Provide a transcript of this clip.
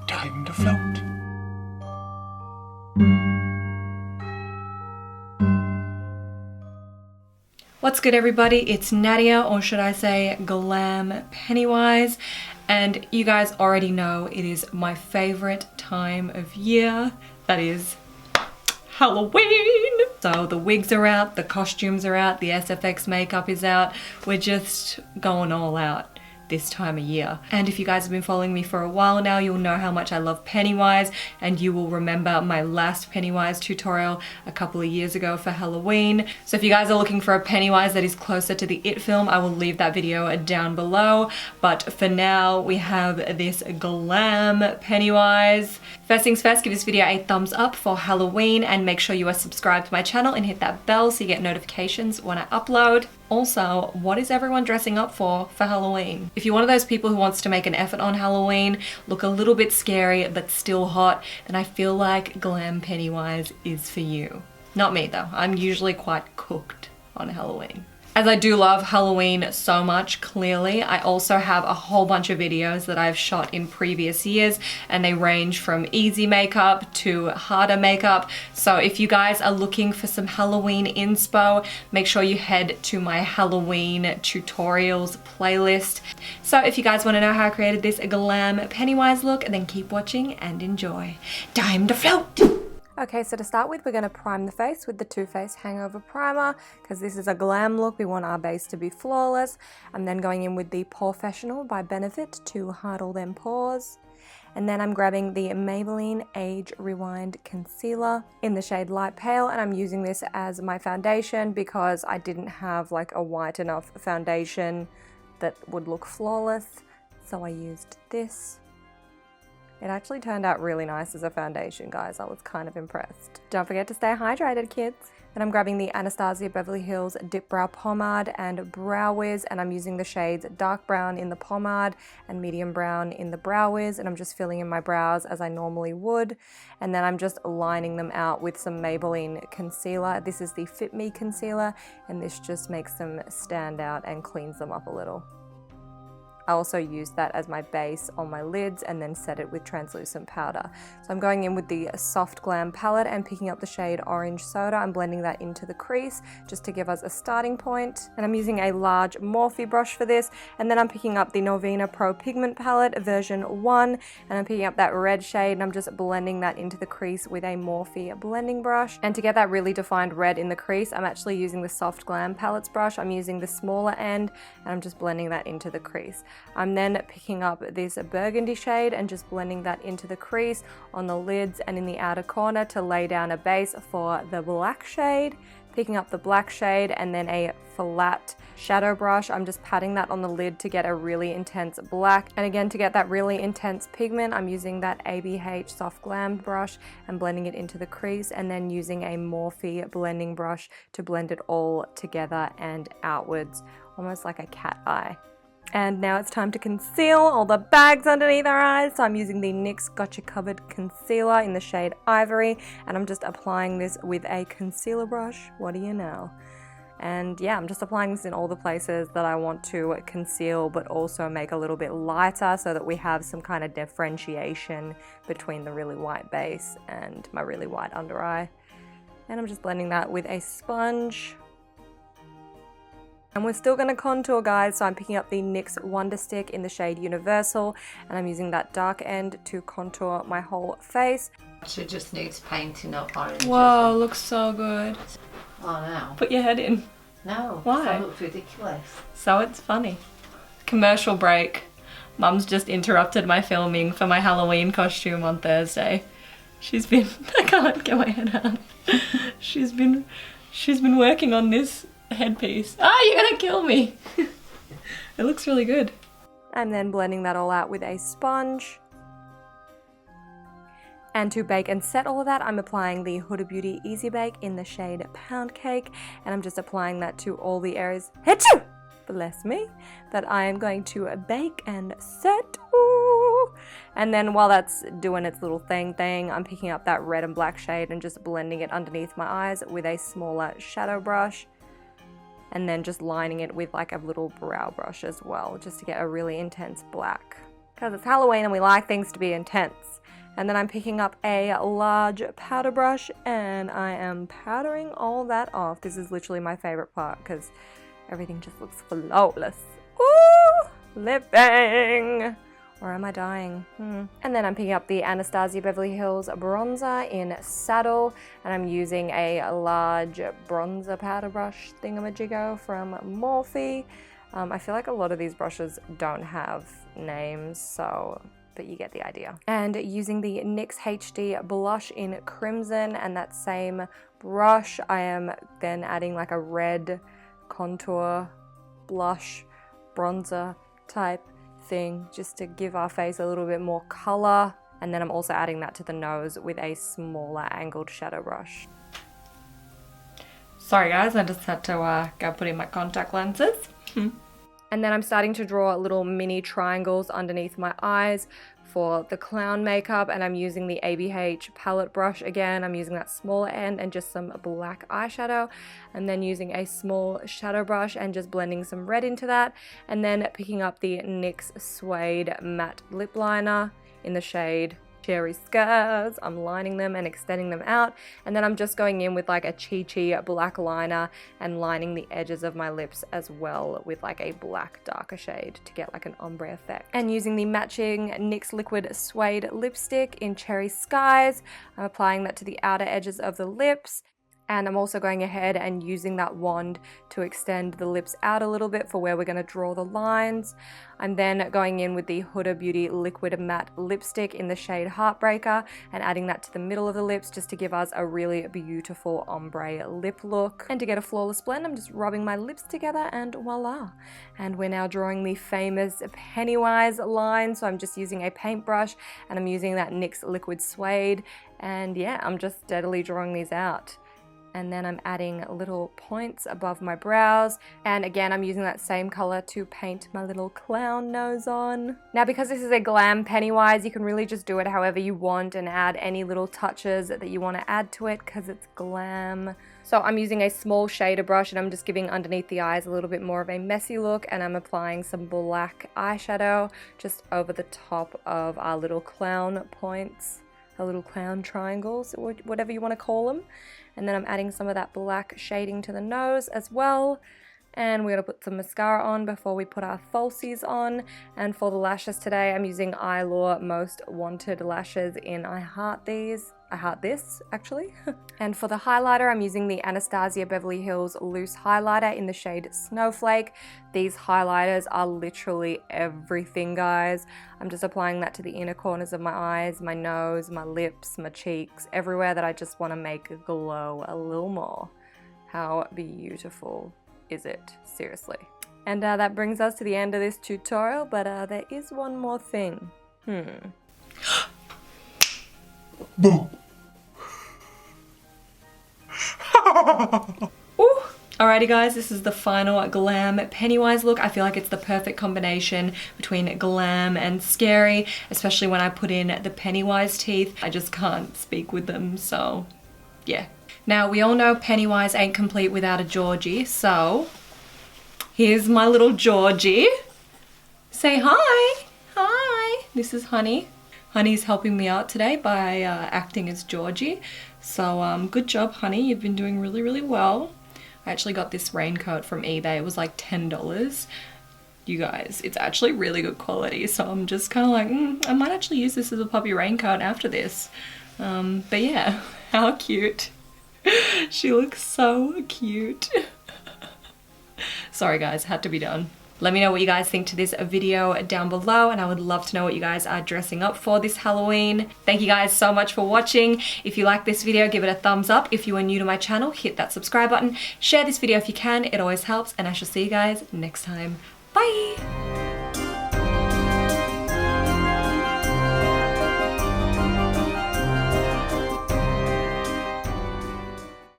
Time to float. What's good, everybody? It's Nadia, or should I say Glam Pennywise, and you guys already know it is my favorite time of year. That is Halloween! So the wigs are out, the costumes are out, the SFX makeup is out. We're just going all out this time of year. And if you guys have been following me for a while now, you'll know how much I love Pennywise, and you will remember my last Pennywise tutorial a couple of years ago for Halloween. So if you guys are looking for a Pennywise that is closer to the It film, I will leave that video down below. But for now, we have this glam Pennywise. First things first, give this video a thumbs up for Halloween, and make sure you are subscribed to my channel and hit that bell so you get notifications when I upload. Also, what is everyone dressing up for Halloween? If you're one of those people who wants to make an effort on Halloween, look a little bit scary but still hot, then I feel like Glam Pennywise is for you. Not me though, I'm usually quite cooked on Halloween. As I do love Halloween so much, clearly, I also have a whole bunch of videos that I've shot in previous years, and they range from easy makeup to harder makeup. So if you guys are looking for some Halloween inspo, make sure you head to my Halloween tutorials playlist. So if you guys want to know how I created this glam Pennywise look, then keep watching and enjoy. Time to float! Okay, so to start with, we're going to prime the face with the Too Faced Hangover Primer, because this is a glam look. We want our base to be flawless. I'm then going in with the Porefessional by Benefit to hide all them pores. And then I'm grabbing the Maybelline Age Rewind Concealer in the shade Light Pale, and I'm using this as my foundation because I didn't have like a white enough foundation that would look flawless, so I used this. It actually turned out really nice as a foundation, guys. I was kind of impressed. Don't forget to stay hydrated, kids. Then I'm grabbing the Anastasia Beverly Hills Dip Brow Pomade and Brow Wiz, and I'm using the shades Dark Brown in the pomade and Medium Brown in the Brow Wiz, and I'm just filling in my brows as I normally would. And then I'm just lining them out with some Maybelline concealer. This is the Fit Me concealer, and this just makes them stand out and cleans them up a little. I also use that as my base on my lids and then set it with translucent powder. So I'm going in with the Soft Glam palette and picking up the shade Orange Soda. I'm blending that into the crease just to give us a starting point. And I'm using a large Morphe brush for this. And then I'm picking up the Norvina Pro Pigment palette version 1, and I'm picking up that red shade, and I'm just blending that into the crease with a Morphe blending brush. And to get that really defined red in the crease, I'm actually using the Soft Glam palettes brush. I'm using the smaller end, and I'm just blending that into the crease. I'm then picking up this burgundy shade and just blending that into the crease on the lids and in the outer corner to lay down a base for the black shade. Picking up the black shade and then a flat shadow brush. I'm just patting that on the lid to get a really intense black. And again, to get that really intense pigment, I'm using that ABH Soft Glam brush and blending it into the crease, and then using a Morphe blending brush to blend it all together and outwards, almost like a cat eye. And now it's time to conceal all the bags underneath our eyes. So I'm using the NYX Gotcha Covered Concealer in the shade Ivory, and I'm just applying this with a concealer brush. What do you know? And yeah, I'm just applying this in all the places that I want to conceal, but also make a little bit lighter so that we have some kind of differentiation between the really white base and my really white under eye. And I'm just blending that with a sponge. And we're still going to contour, guys, so I'm picking up the NYX Wonder Stick in the shade Universal, and I'm using that dark end to contour my whole face. She just needs painting up orange. Whoa, looks so good. Oh no. Put your head in. No. Why? That looks ridiculous. So it's funny. Commercial break. Mum's just interrupted my filming for my Halloween costume on Thursday. She's been, I can't get my head out. She's been working on this headpiece. Ah, you're gonna kill me. It looks really good. I'm then blending that all out with a sponge. And to bake and set all of that, I'm applying the Huda Beauty Easy Bake in the shade Pound Cake, and I'm just applying that to all the areas, Achoo! Bless me, that I am going to bake and set. Ooh. And then while that's doing its little thing, I'm picking up that red and black shade and just blending it underneath my eyes with a smaller shadow brush, and then just lining it with like a little brow brush as well, just to get a really intense black. Because it's Halloween and we like things to be intense. And then I'm picking up a large powder brush and I am powdering all that off. This is literally my favorite part because everything just looks flawless. Ooh, living! Or am I dying? And then I'm picking up the Anastasia Beverly Hills bronzer in Saddle, and I'm using a large bronzer powder brush thingamajiggo from Morphe. I feel like a lot of these brushes don't have names, but you get the idea. And using the NYX HD blush in Crimson, and that same brush, I am then adding like a red contour blush bronzer type thing just to give our face a little bit more color. And then I'm also adding that to the nose with a smaller angled shadow brush. Sorry guys, I just had to go put in my contact lenses. And then I'm starting to draw little mini triangles underneath my eyes for the clown makeup, and I'm using the ABH palette brush again. I'm using that smaller end and just some black eyeshadow, and then using a small shadow brush and just blending some red into that, and then picking up the NYX Suede matte lip liner in the shade Cherry Scars. I'm lining them and extending them out, and then I'm just going in with like a Chi black liner and lining the edges of my lips as well with like a black darker shade to get like an ombre effect. And using the matching NYX Liquid Suede lipstick in Cherry Skies, I'm applying that to the outer edges of the lips. And I'm also going ahead and using that wand to extend the lips out a little bit for where we're going to draw the lines. I'm then going in with the Huda Beauty Liquid Matte Lipstick in the shade Heartbreaker and adding that to the middle of the lips just to give us a really beautiful ombre lip look. And to get a flawless blend, I'm just rubbing my lips together and voila. And we're now drawing the famous Pennywise line. So I'm just using a paintbrush and I'm using that NYX Liquid Suede. And yeah, I'm just steadily drawing these out. And then I'm adding little points above my brows, and again I'm using that same color to paint my little clown nose on. Now because this is a glam Pennywise, you can really just do it however you want and add any little touches that you want to add to it because it's glam. So I'm using a small shader brush and I'm just giving underneath the eyes a little bit more of a messy look, and I'm applying some black eyeshadow just over the top of our little clown points, our little clown triangles, or whatever you want to call them. And then I'm adding some of that black shading to the nose as well. And we're going to put some mascara on before we put our falsies on. And for the lashes today, I'm using Eyelaw Most Wanted lashes in I Heart These. I Heart This, actually. And for the highlighter, I'm using the Anastasia Beverly Hills Loose Highlighter in the shade Snowflake. These highlighters are literally everything, guys. I'm just applying that to the inner corners of my eyes, my nose, my lips, my cheeks, everywhere that I just want to make glow a little more. How beautiful is it? Seriously. And that brings us to the end of this tutorial, but there is one more thing. Boo. Ooh. Alrighty guys, this is the final glam Pennywise look. I feel like it's the perfect combination between glam and scary, especially when I put in the Pennywise teeth. I just can't speak with them, so yeah. Now we all know Pennywise ain't complete without a Georgie, so here's my little Georgie. Say hi. Hi. This is Honey. Honey's helping me out today by acting as Georgie. So good job, Honey. You've been doing really, really well. I actually got this raincoat from eBay. It was like $10. You guys, it's actually really good quality. So I'm just kind of like, I might actually use this as a puppy raincoat after this. But yeah, how cute. She looks so cute. Sorry guys, had to be done. Let me know what you guys think to this video down below, and I would love to know what you guys are dressing up for this Halloween. Thank you guys so much for watching. If you like this video, give it a thumbs up. If you are new to my channel, hit that subscribe button. Share this video if you can, it always helps, and I shall see you guys next time. Bye!